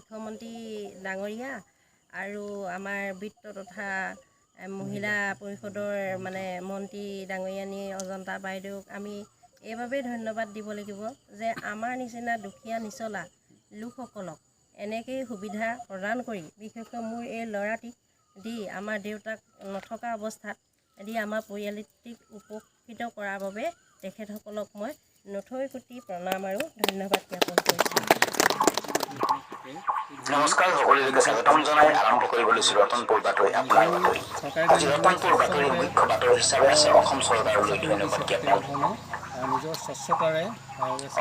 মুখ্যমন্ত্ৰী ডাঙৰীয়া আৰু আমাৰ বিত্ত তথা মহিলা পৰিষদৰ মানে মন্ত্ৰী ডাঙৰীয়ানী অজন্তা বাইদেউক আমি এইভাবেই ধন্যবাদ দিব লাগিব যে আমাৰ নিচিনা দুখীয়া নিচলা লোকসকলক এনেকেই সুবিধা প্ৰদান কৰি বিশেষকৈ মোৰ এই ল'ৰাটিক দি আমাৰ দেউতাক নথকা অৱস্থাত দি আমাৰ পৰিয়ালটিক উপকৃত কৰাৰ বাবে তেখেতসকলক মই নথৈ কোটি প্ৰণাম আৰু ধন্যবাদ জ্ঞাপন কৰিছোঁ। নমস্কাৰ, সকলোকে স্বাগতম জনাই আৰম্ভ কৰিব লৈছোঁ ৰতনপুৰ বাতৰি আপোনাৰ বাতৰি। আজি ৰতনপুৰ বাতৰিৰ মুখ্য বাতৰি হিচাপে আছে অসম চৰকাৰলৈ ধন্যবাদ জ্ঞাপন।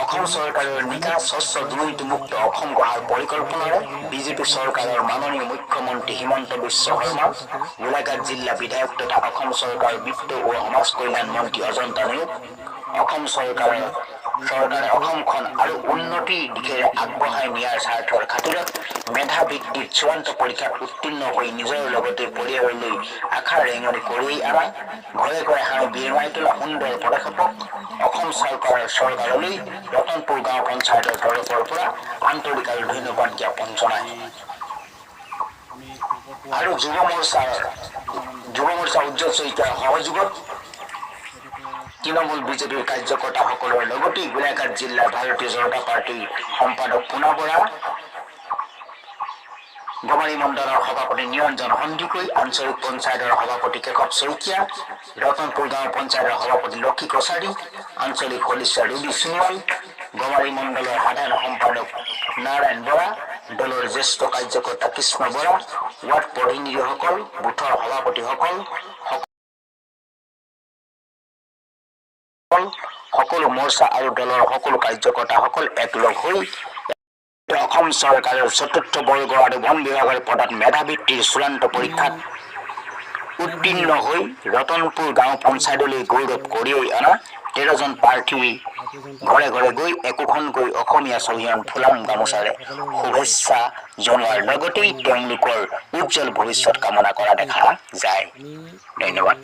অসম চৰকাৰৰ নিকা স্বচ্ছ দুৰ্নীতিমুক্ত অসম গঢ়াৰ পৰিকল্পনাৰে বিজেপি চৰকাৰৰ মাননীয় মুখ্যমন্ত্ৰী হিমন্ত বিশ্ব শৰ্মা, গোলাঘাট জিলা বিধায়ক তথা অসম চৰকাৰৰ বিত্ত ও সমাজ কল্যাণ মন্ত্ৰী অজন্তা নিয়োগ, অসম চৰকাৰে অসমখন আৰু উন্নতিৰ দিশেৰে আগবঢ়াই নিয়াৰ স্বাৰ্থৰ খাতিৰত মেধা ভিত্তিত চূড়ান্ত পৰীক্ষাত উত্তীৰ্ণ হৈ নিজৰ লগতে পৰিয়াললৈ আশাৰ ৰেঙনি কৰি আনা, ঘৰে ঘৰে হাঁহি বিৰঙাই তোলা সুন্দৰ পদক্ষেপক অসম চৰকাৰলৈ ৰতনপুৰ গাঁও পঞ্চায়তৰ তৰফৰ পৰা আন্তৰিক আৰু ধন্যবাদ জ্ঞাপন জনায়। আৰু যুৱ মৰ্চা উজ্জ্বল শইকীয়াৰ সহযোগত তৃণমূল বিজেপিৰ কাৰ্যকৰ্তাসকলৰ লগতে গোলাঘাট জিলাৰ ভাৰতীয় জনতা পাৰ্টীৰ সম্পাদক পুনা বৰা, গমাৰী মণ্ডলৰ সভাপতি নিৰঞ্জন সন্দিকৈ, আঞ্চলিক পঞ্চায়তৰ সভাপতি কেশৱ শইকীয়া, ৰতনপুৰ গাঁও পঞ্চায়তৰ সভাপতি লক্ষী কছাৰী, আঞ্চলিক সদস্য ৰুবি সোণোৱাল, গমাৰী মণ্ডলৰ সাধাৰণ সম্পাদক নাৰায়ণ বৰা, দলৰ জ্যেষ্ঠ কাৰ্যকৰ্তা কৃষ্ণ বৰা, ৱাৰ্ড প্ৰতিনিধিসকল, বুথৰ সভাপতিসকল, সকলো মৰ্চা আৰু দলৰ সকলো কাৰ্যকৰ্তাসকল একলগ হৈ অসম চৰকাৰৰ চতুৰ্থ বৰ্গ আৰু বন বিভাগৰ পদত মেধাবৃত্তিৰ চূড়ান্ত পৰীক্ষাত উত্তীৰ্ণ হৈ ৰতনপুৰ গাঁও পঞ্চায়তলৈ গৌৰৱ কঢ়িয়াই অনা 13জন প্ৰাৰ্থী ঘৰে ঘৰে গৈ একোখনকৈ অসমীয়া স্বাভিমান ফুলাম গামোচাৰে শুভেচ্ছা জনোৱাৰ লগতেই তেওঁলোকৰ উজ্জ্বল ভৱিষ্যত কামনা কৰা দেখা যায়। ধন্যবাদ।